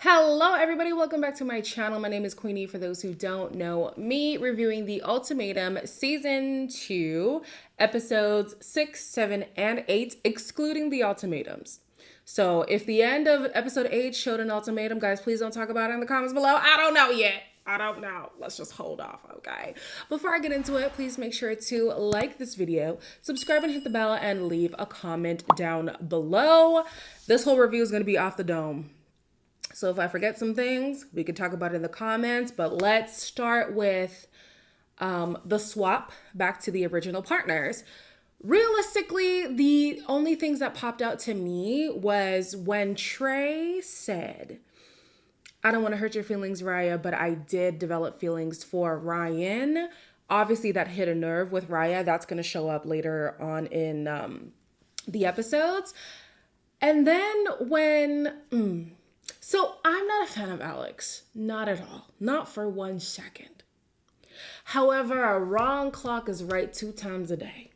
Hello everybody, welcome back to my channel. My name is Queenie for those who don't know me, reviewing the Ultimatum Season 2, Episodes 6, 7, and 8, excluding the ultimatums. So if the end of Episode 8 showed an ultimatum, guys, please don't talk about it in the comments below. I don't know yet. I don't know. Let's just hold off, okay? Before I get into it, please make sure to like this video, subscribe and hit the bell, and leave a comment down below. This whole review is going to be off the dome. So if I forget some things, we could talk about it in the comments, but let's start with the swap back to the original partners. Realistically, the only things that popped out to me was when Trey said, I don't want to hurt your feelings, Raya, but I did develop feelings for Ryan. Obviously, that hit a nerve with Raya. That's going to show up later on in the episodes. And then when... So I'm not a fan of Alex, not at all, not for 1 second. However, a wrong clock is right 2 times a day.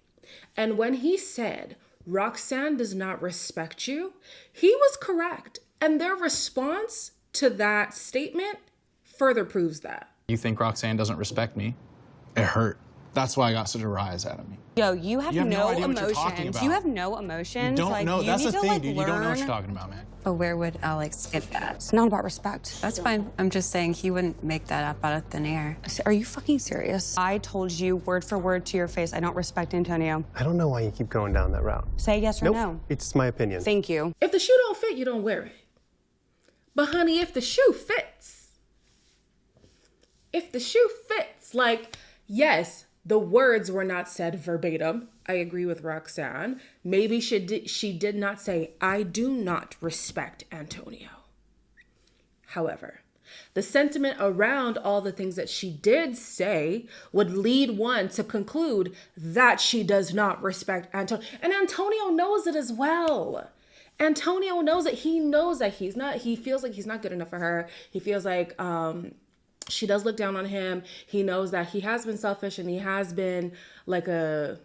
And when he said, Roxanne does not respect you, he was correct. And their response to that statement further proves that. You think Roxanne doesn't respect me? It hurt. That's why I got such a rise out of me. Yo, you have no emotions. You have no emotions. You don't know. That's the thing, dude. Learn. You don't know what you're talking about, man. But where would Alex get that? It's not about respect. That's fine. I'm just saying he wouldn't make that up out of thin air. Are you fucking serious? I told you word for word to your face, I don't respect Antonio. I don't know why you keep going down that route. Say yes or Nope. no. It's my opinion. Thank you. If the shoe don't fit, you don't wear it. But honey, if the shoe fits, like, yes, the words were not said verbatim. I agree with Roxanne. Maybe she did not say, I do not respect Antonio. However, the sentiment around all the things that she did say would lead one to conclude that she does not respect Antonio. And Antonio knows it as well. Antonio knows it. He knows that he feels like he's not good enough for her. He feels like she does look down on him. He knows that he has been selfish and he has been like a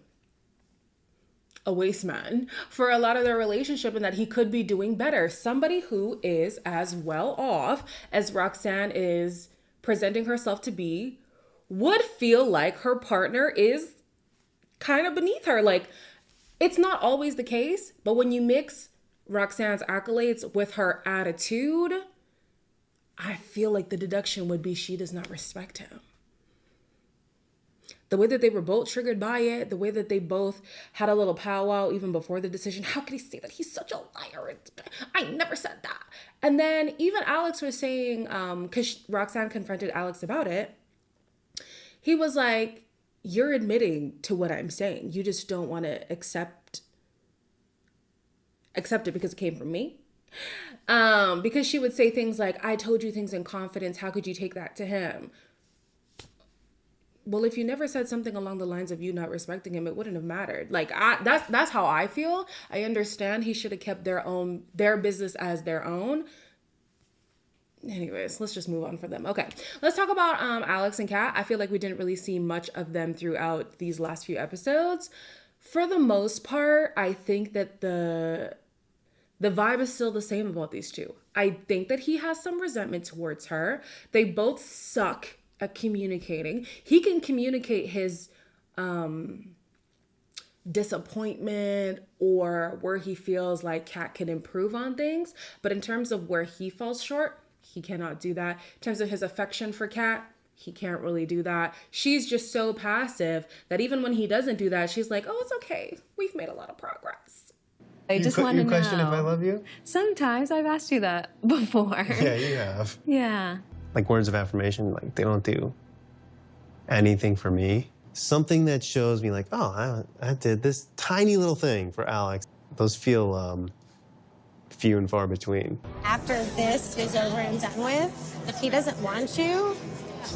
waste man for a lot of their relationship, and that he could be doing better. Somebody who is as well off as Roxanne is presenting herself to be would feel like her partner is kind of beneath her. Like, it's not always the case, but when you mix Roxanne's accolades with her attitude, I feel like the deduction would be she does not respect him. The way that they were both triggered by it, the way that they both had a little powwow even before the decision. How could he say that? He's such a liar. I never said that. And then even Alex was saying, because Roxanne confronted Alex about it, he was like, you're admitting to what I'm saying. You just don't want to accept it because it came from me. Because she would say things like, I told you things in confidence. How could you take that to him? Well, if you never said something along the lines of you not respecting him, it wouldn't have mattered. Like, that's how I feel. I understand he should have kept their business as their own. Anyways, let's just move on for them. Okay, let's talk about Alex and Kat. I feel like we didn't really see much of them throughout these last few episodes. For the most part, I think that the vibe is still the same about these two. I think that he has some resentment towards her. They both suck at communicating. He can communicate his disappointment or where he feels like Kat can improve on things. But in terms of where he falls short, he cannot do that. In terms of his affection for Kat, he can't really do that. She's just so passive that even when he doesn't do that, she's like, oh, it's okay. We've made a lot of progress. I just want to know. You question if I love you? Sometimes I've asked you that before. Yeah, you have. Yeah. Like words of affirmation, like they don't do anything for me. Something that shows me like, oh, I did this tiny little thing for Alex. Those feel few and far between. After this is over and done with, if he doesn't want you,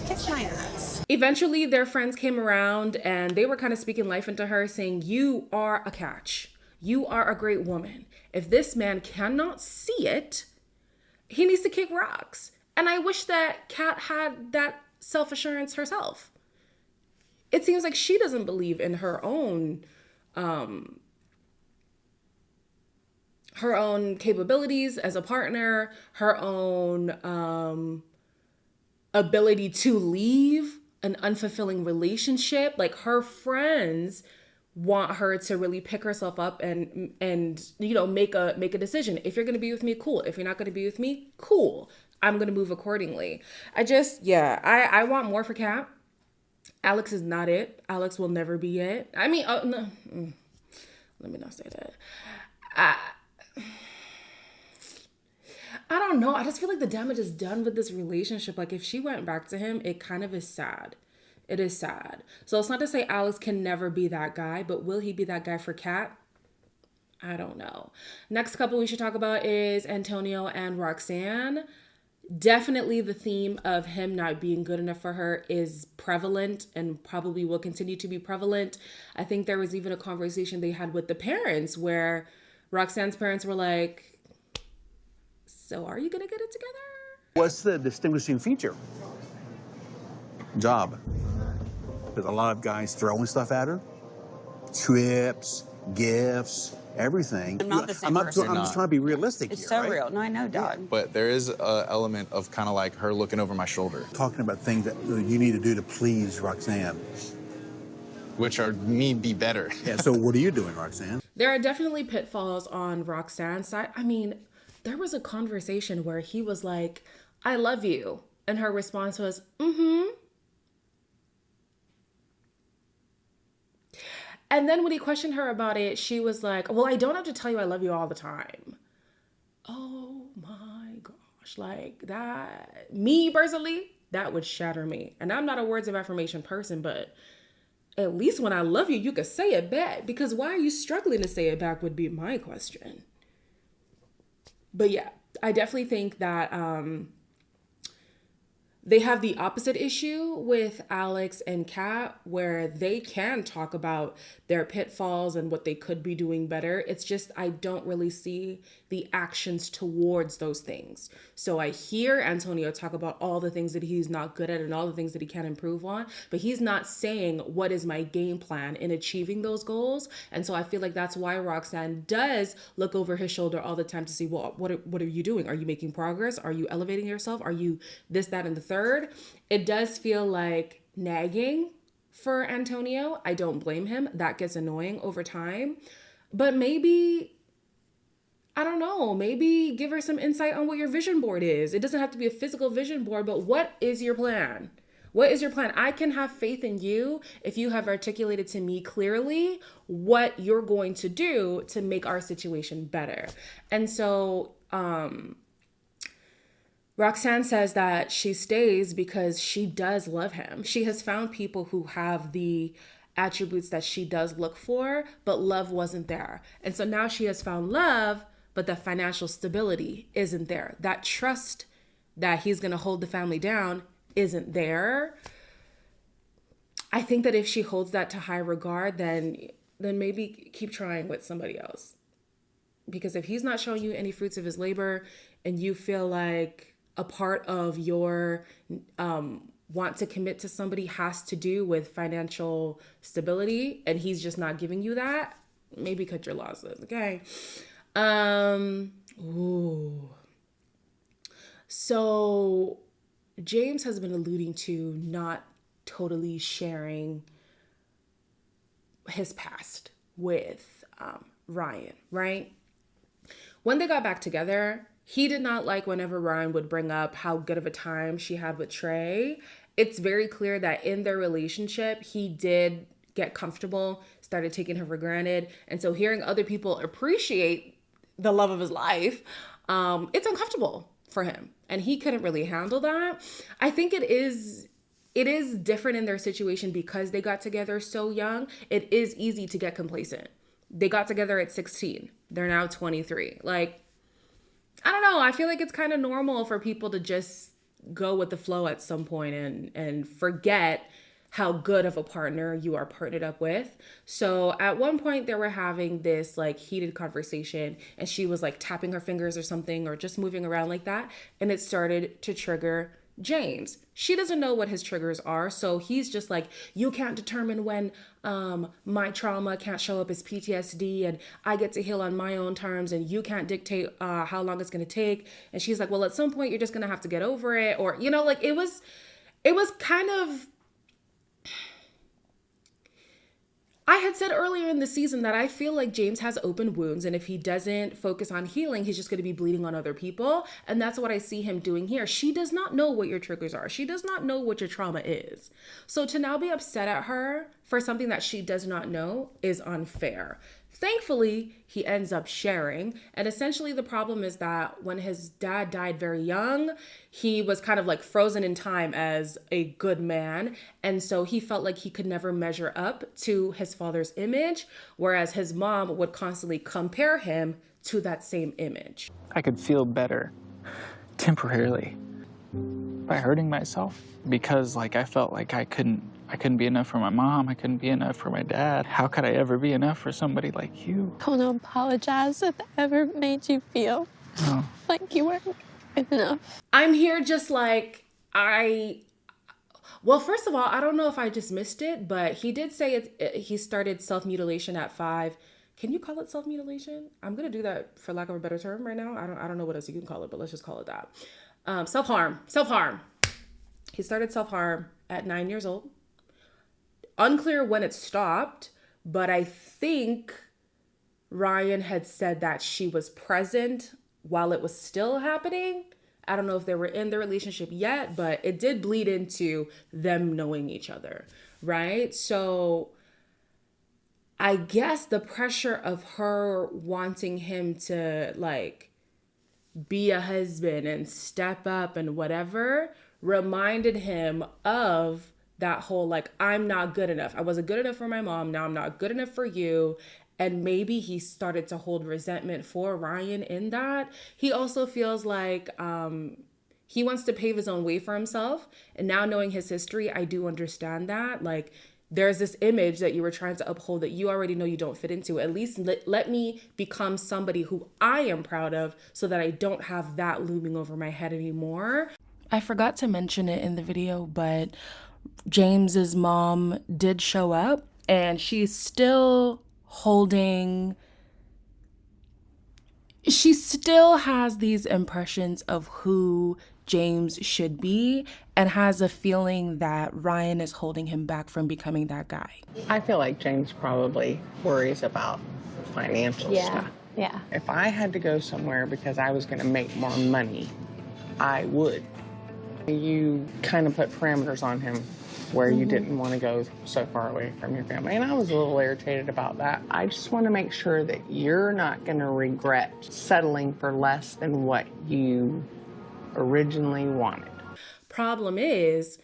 kiss my ass. Eventually, their friends came around and they were kind of speaking life into her, saying, you are a catch. You are a great woman. If this man cannot see it, he needs to kick rocks. And I wish that Kat had that self-assurance herself. It seems like she doesn't believe in her own her own capabilities as a partner, her own ability to leave an unfulfilling relationship. Like, her friends want her to really pick herself up and you know, make a decision. If you're going to be with me, cool. If you're not going to be with me, cool. I'm going to move accordingly. I want more for Kat. Alex is not it. Alex will never be it. I mean, no, let me not say that. I don't know. I just feel like the damage is done with this relationship. Like, if she went back to him, it kind of is sad. It is sad. So it's not to say Alex can never be that guy, but will he be that guy for Kat? I don't know. Next couple we should talk about is Antonio and Roxanne. Definitely the theme of him not being good enough for her is prevalent and probably will continue to be prevalent. I think there was even a conversation they had with the parents where Roxanne's parents were like, so are you gonna get it together? What's the distinguishing feature? Job. There's a lot of guys throwing stuff at her. Trips, gifts, everything. I'm not the same person. I'm just trying to be realistic It's here, so right? real. No, I know, dog. But there is an element of kind of like her looking over my shoulder, Talking about things that you need to do to please Roxanne. which are me be better. Yeah, so what are you doing, Roxanne? There are definitely pitfalls on Roxanne's side. I mean, there was a conversation where he was like, I love you. And her response was, mm-hmm. And then when he questioned her about it, she was like, well, I don't have to tell you I love you all the time. Oh my gosh. Like, that, me personally, that would shatter me. And I'm not a words of affirmation person, but at least when I love you, you could say it back. Because why are you struggling to say it back would be my question. But yeah, I definitely think that they have the opposite issue with Alex and Kat, where they can talk about their pitfalls and what they could be doing better. It's just, I don't really see the actions towards those things. So I hear Antonio talk about all the things that he's not good at and all the things that he can improve on, but he's not saying what is my game plan in achieving those goals. And so I feel like that's why Roxanne does look over his shoulder all the time to see, well, what are you doing? Are you making progress? Are you elevating yourself? Are you this, that, and the third? It does feel like nagging for Antonio. I don't blame him. That gets annoying over time. But maybe, I don't know, maybe give her some insight on what your vision board is. It doesn't have to be a physical vision board, but what is your plan? What is your plan? I can have faith in you if you have articulated to me clearly what you're going to do to make our situation better. And so, Roxanne says that she stays because she does love him. She has found people who have the attributes that she does look for, but love wasn't there. And so now she has found love, but the financial stability isn't there. That trust that he's going to hold the family down isn't there. I think that if she holds that to high regard, then maybe keep trying with somebody else. Because if he's not showing you any fruits of his labor and you feel like a part of your want to commit to somebody has to do with financial stability and he's just not giving you that, maybe cut your losses, okay? So James has been alluding to not totally sharing his past with Ryan, right? When they got back together, he did not like whenever Ryan would bring up how good of a time she had with Trey. It's very clear that in their relationship, he did get comfortable, started taking her for granted. And so hearing other people appreciate the love of his life, it's uncomfortable for him. And he couldn't really handle that. I think it is different in their situation because they got together so young. It is easy to get complacent. They got together at 16. They're now 23. Like, I don't know. I feel like it's kind of normal for people to just go with the flow at some point and forget how good of a partner you are partnered up with. So at one point they were having this like heated conversation and she was like tapping her fingers or something or just moving around like that. And it started to trigger James. She doesn't know what his triggers are, so he's just like, you can't determine when my trauma can't show up as PTSD, and I get to heal on my own terms, and you can't dictate how long it's going to take. And she's like, well, at some point you're just going to have to get over it, or like it was kind of. I had said earlier in the season that I feel like James has open wounds, and if he doesn't focus on healing, he's just going to be bleeding on other people. And that's what I see him doing here. She does not know what your triggers are. She does not know what your trauma is. So to now be upset at her for something that she does not know is unfair. Thankfully, he ends up sharing. And essentially the problem is that when his dad died very young, he was kind of like frozen in time as a good man. And so he felt like he could never measure up to his father's image, whereas his mom would constantly compare him to that same image. I could feel better temporarily by hurting myself because like I felt like I couldn't be enough for my mom. I couldn't be enough for my dad. How could I ever be enough for somebody like you? I want to apologize if I ever made you feel like you weren't good enough. I'm here just like, well, first of all, I don't know if I just missed it, but he did say he started self-mutilation at 5. Can you call it self-mutilation? I'm going to do that for lack of a better term right now. I don't know what else you can call it, but let's just call it that. Self-harm. He started self-harm at 9 years old. Unclear when it stopped, but I think Ryan had said that she was present while it was still happening. I don't know if they were in the relationship yet, but it did bleed into them knowing each other, right? So I guess the pressure of her wanting him to like be a husband and step up and whatever reminded him of that whole like, I'm not good enough. I wasn't good enough for my mom. Now I'm not good enough for you. And maybe he started to hold resentment for Ryan in that. He also feels like he wants to pave his own way for himself. And now knowing his history, I do understand that. Like, there's this image that you were trying to uphold that you already know you don't fit into. At least let me become somebody who I am proud of so that I don't have that looming over my head anymore. I forgot to mention it in the video, but James's mom did show up and she still has these impressions of who James should be and has a feeling that Ryan is holding him back from becoming that guy. I feel like James probably worries about financial stuff. Yeah. If I had to go somewhere because I was going to make more money, I would. You kind of put parameters on him where you didn't want to go so far away from your family. And I was a little irritated about that. I just want to make sure that you're not going to regret settling for less than what you originally wanted. Problem is,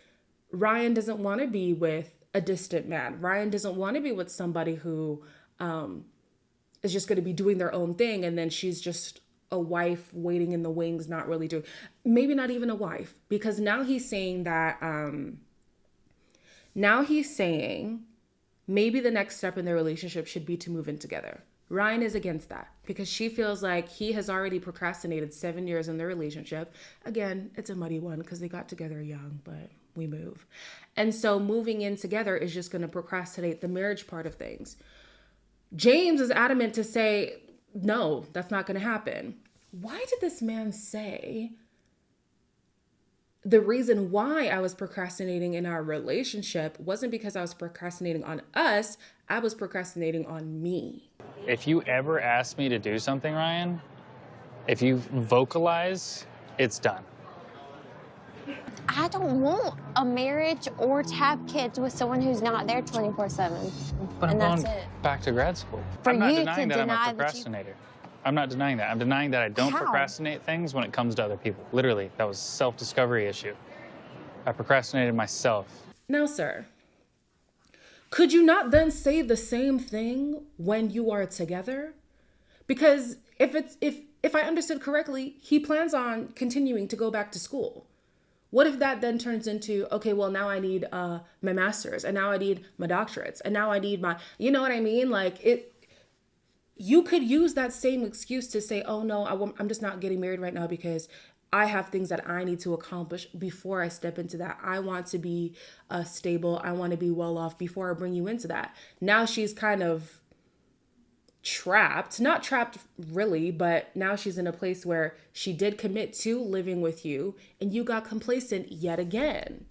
Ryan doesn't want to be with a distant man. Ryan doesn't want to be with somebody who is just going to be doing their own thing, and then she's just a wife waiting in the wings, not really doing, maybe not even a wife, because now he's saying that, maybe the next step in their relationship should be to move in together. Ryan is against that because she feels like he has already procrastinated 7 years in their relationship. Again, it's a muddy one because they got together young, but we move. And so moving in together is just going to procrastinate the marriage part of things. James is adamant to say, no, that's not going to happen. Why did this man say the reason why I was procrastinating in our relationship wasn't because I was procrastinating on us, I was procrastinating on me. If you ever ask me to do something, Ryan, if you vocalize, it's done. I don't want a marriage or to have kids with someone who's not there 24/7. But I'm And going back to grad school. For I'm not you to denying that I'm a deny that you- procrastinator. I'm not denying that. I'm denying that I don't How? procrastinate things when it comes to other people. Literally, that was a self-discovery issue. I procrastinated myself. Now, sir, could you not then say the same thing when you are together? Because if I understood correctly, he plans on continuing to go back to school. What if that then turns into, okay, well, now I need my master's, and now I need my doctorates, and now I need my, you know what I mean? Like, you could use that same excuse to say, oh no, I'm just not getting married right now because I have things that I need to accomplish before I step into that. I want to be stable. I want to be well off before I bring you into that. Now she's kind of trapped, not trapped really, but now she's in a place where she did commit to living with you and you got complacent yet again.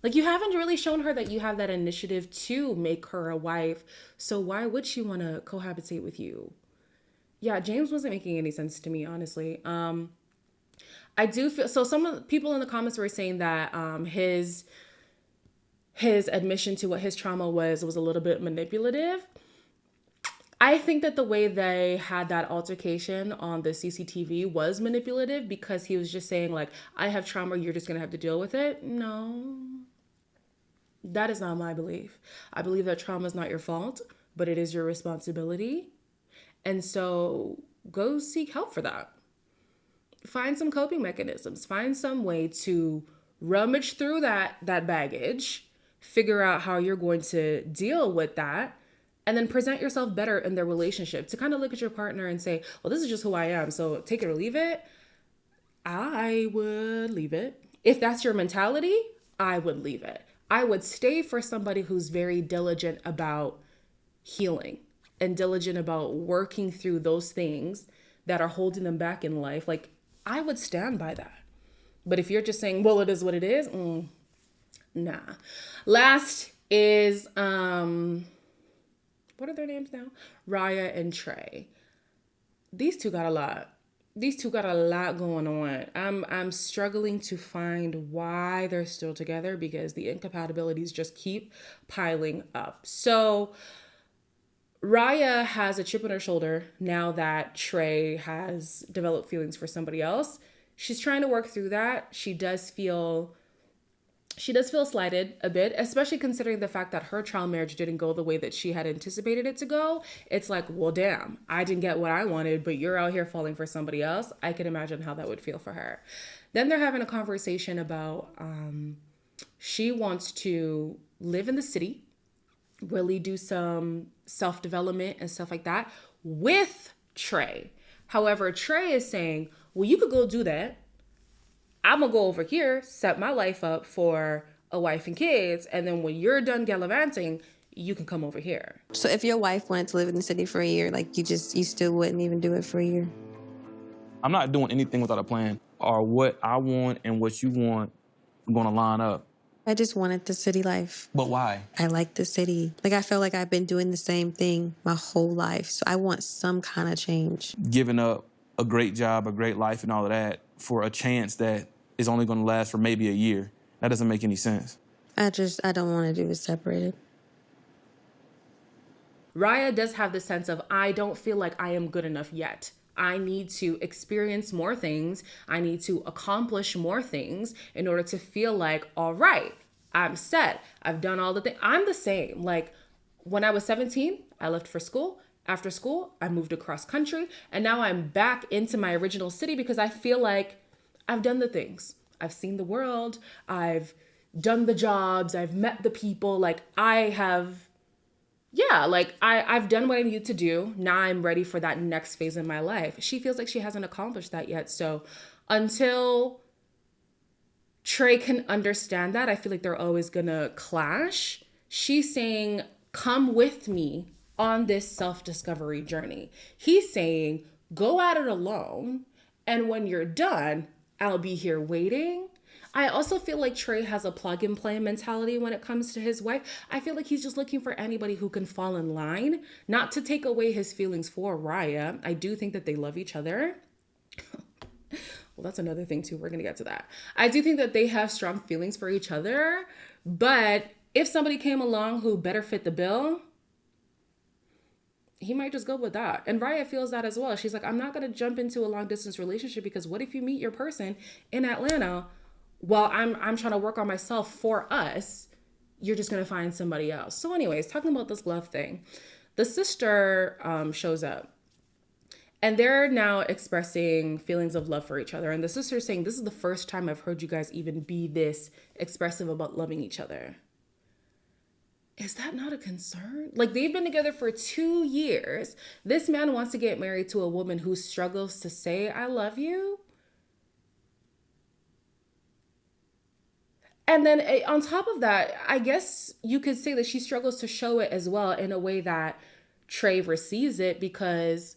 Like, you haven't really shown her that you have that initiative to make her a wife. So why would she want to cohabitate with you? Yeah, James wasn't making any sense to me, honestly. I do feel so. Some of the people in the comments were saying that his admission to what his trauma was a little bit manipulative. I think that the way they had that altercation on the CCTV was manipulative because he was just saying, like, I have trauma, you're just gonna have to deal with it. No, that is not my belief. I believe that trauma is not your fault, but it is your responsibility. And so go seek help for that. Find some coping mechanisms. Find some way to rummage through that baggage, figure out how you're going to deal with that, and then present yourself better in their relationship. To kind of look at your partner and say, well, this is just who I am, so take it or leave it. I would leave it. If that's your mentality, I would leave it. I would stay for somebody who's very diligent about healing and diligent about working through those things that are holding them back in life. Like, I would stand by that. But if you're just saying, well, it is what it is, nah. Last is, what are their names now? Raya and Trey. These two got a lot. These two got a lot going on. I'm struggling to find why they're still together because the incompatibilities just keep piling up. So Raya has a chip on her shoulder now that Trey has developed feelings for somebody else. She's trying to work through that. She does feel slighted a bit, especially considering the fact that her trial marriage didn't go the way that she had anticipated it to go. It's like, well, damn, I didn't get what I wanted, but you're out here falling for somebody else. I can imagine how that would feel for her. Then they're having a conversation about she wants to live in the city, really do some self-development and stuff like that with Trey. However, Trey is saying, well, you could go do that. I'm gonna go over here, set my life up for a wife and kids, and then when you're done gallivanting, you can come over here. So if your wife wanted to live in the city for a year, like you still wouldn't even do it for a year? I'm not doing anything without a plan. Or what I want and what you want are gonna line up. I just wanted the city life. But why? I like the city. Like, I feel like I've been doing the same thing my whole life. So I want some kind of change. Giving up a great job, a great life and all of that for a chance that is only gonna last for maybe a year. That doesn't make any sense. I don't want to do it separated. Raya does have the sense of, I don't feel like I am good enough yet. I need to experience more things. I need to accomplish more things in order to feel like, all right, I'm set. I've done all the things. I'm the same. Like, when I was 17, I left for school. After school, I moved across country. And now I'm back into my original city because I feel like I've done the things. I've seen the world. I've done the jobs. I've met the people. Like, I've done what I need to do. Now I'm ready for that next phase in my life. She feels like she hasn't accomplished that yet. So until Trey can understand that, I feel like they're always gonna clash. She's saying, come with me on this self-discovery journey. He's saying, go at it alone. And when you're done, I'll be here waiting. I also feel like Trey has a plug and play mentality when it comes to his wife. I feel like he's just looking for anybody who can fall in line, not to take away his feelings for Raya. I do think that they love each other. Well, that's another thing too. We're going to get to that. I do think that they have strong feelings for each other, but if somebody came along who better fit the bill, he might just go with that. And Raya feels that as well. She's like, I'm not going to jump into a long distance relationship because what if you meet your person in Atlanta? Well, I'm trying to work on myself for us. You're just going to find somebody else. So anyways, talking about this love thing, the sister shows up and they're now expressing feelings of love for each other. And the sister's saying, this is the first time I've heard you guys even be this expressive about loving each other. Is that not a concern? Like, they've been together for 2 years. This man wants to get married to a woman who struggles to say, I love you. And then on top of that, I guess you could say that she struggles to show it as well in a way that Trey receives it, because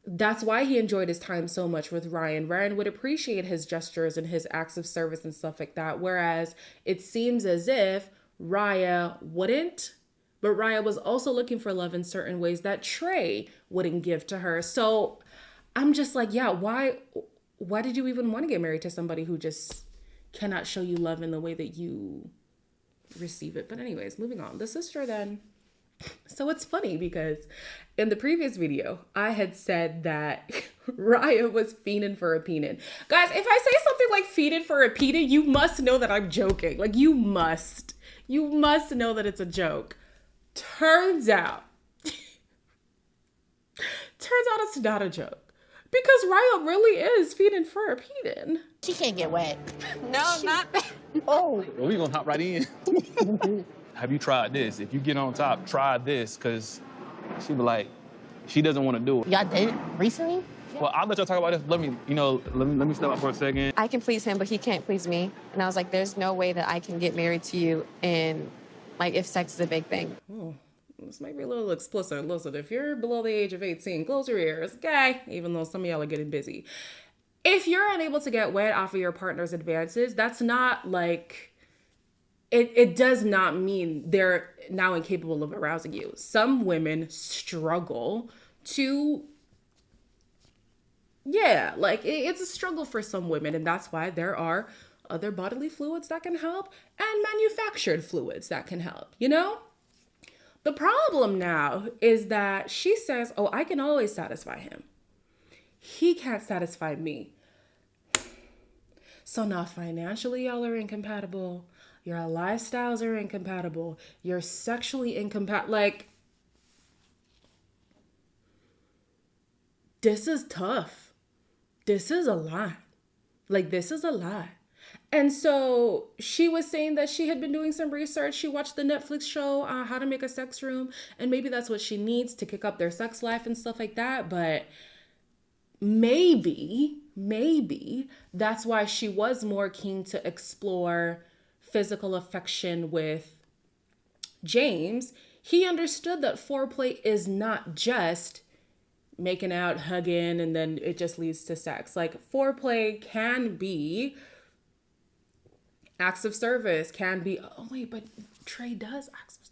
that's why he enjoyed his time so much with Ryan. Ryan would appreciate his gestures and his acts of service and stuff like that. Whereas it seems as if Raya wouldn't, but Raya was also looking for love in certain ways that Trey wouldn't give to her. So I'm just like, yeah, why did you even want to get married to somebody who just cannot show you love in the way that you receive it? But anyways, moving on. The sister then. So it's funny because in the previous video, I had said that Raya was fiending for a peanut. Guys, if I say something like fiending for a peanut, you must know that I'm joking. Like, you must know that it's a joke. Turns out it's not a joke, because Raya really is feeding for a peanut. She can't get wet. No, not that. Well, we gonna hop right in. Have you tried this? If you get on top, try this, because she be like, she doesn't want to do it. Y'all dated recently? Well, I'll let y'all talk about this. Let me step up for a second. I can please him, but he can't please me. And I was like, there's no way that I can get married to you, and like, if sex is a big thing. Oh, this might be a little explicit. Listen, if you're below the age of 18, close your ears, okay? Even though some of y'all are getting busy. If you're unable to get wet off of your partner's advances, that's not like... It does not mean they're now incapable of arousing you. Some women struggle to... Yeah, like, it's a struggle for some women, and that's why there are other bodily fluids that can help and manufactured fluids that can help, you know? The problem now is that she says, oh, I can always satisfy him. He can't satisfy me. So now financially y'all are incompatible. Your lifestyles are incompatible. You're sexually incompatible. Like, this is tough. This is a lot. Like, this is a lot. And so she was saying that she had been doing some research. She watched the Netflix show, How to Make a Sex Room. And maybe that's what she needs to kick up their sex life and stuff like that. But maybe that's why she was more keen to explore physical affection with James. He understood that foreplay is not just making out, hugging, and then it just leads to sex. Like, foreplay can be acts of service, can be, oh wait, but Trey does acts of service.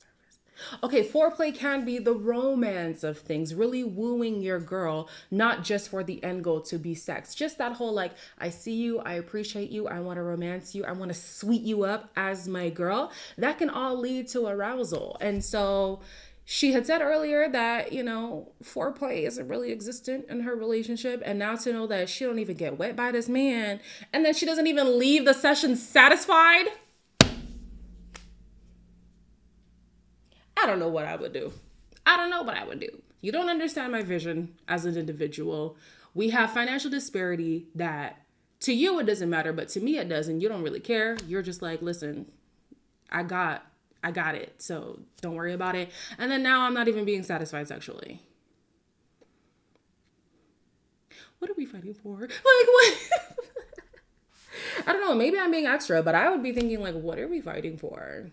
Okay, foreplay can be the romance of things, really wooing your girl, not just for the end goal to be sex. Just that whole, like, I see you, I appreciate you, I want to romance you, I want to sweet you up as my girl. That can all lead to arousal. And so she had said earlier that, you know, foreplay isn't really existent in her relationship. And now to know that she don't even get wet by this man, and then she doesn't even leave the session satisfied. I don't know what I would do. You don't understand my vision as an individual. We have financial disparity that to you it doesn't matter, but to me it does, and you don't really care. You're just like, listen, I got it, so don't worry about it. And then now I'm not even being satisfied sexually. What are we fighting for? Like, what? I don't know, maybe I'm being extra, but I would be thinking, like, what are we fighting for?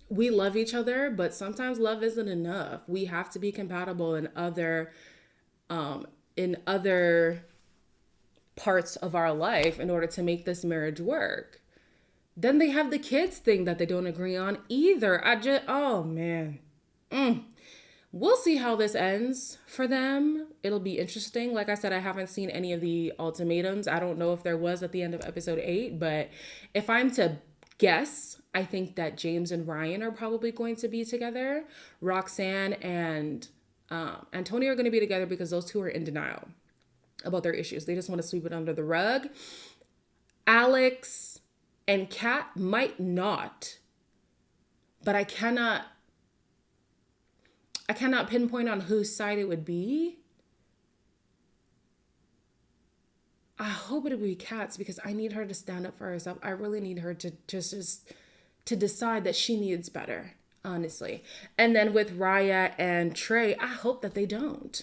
We love each other, but sometimes love isn't enough. We have to be compatible in other parts of our life in order to make this marriage work. Then they have the kids thing that they don't agree on either. Oh man. We'll see how this ends for them. It'll be interesting. Like I said, I haven't seen any of the ultimatums. I don't know if there was at the end of episode 8, but if I'm to guess, I think that James and Ryan are probably going to be together. Roxanne and Antonio are going to be together because those two are in denial about their issues. They just want to sweep it under the rug. Alex and Kat might not, but I cannot pinpoint on whose side it would be. I hope it would be Kat's, because I need her to stand up for herself. I really need her to just decide that she needs better, honestly. And then with Raya and Trey, I hope that they don't.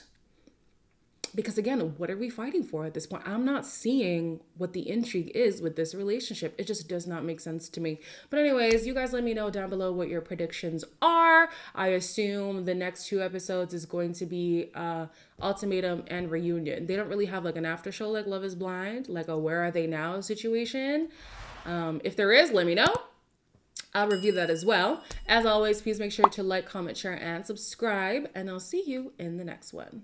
Because again, what are we fighting for at this point? I'm not seeing what the intrigue is with this relationship. It just does not make sense to me. But anyways, you guys let me know down below what your predictions are. I assume the next 2 episodes is going to be Ultimatum and Reunion. They don't really have like an after show like Love is Blind, like a Where Are They Now situation. If there is, let me know. I'll review that as well. As always, please make sure to like, comment, share, and subscribe. And I'll see you in the next one.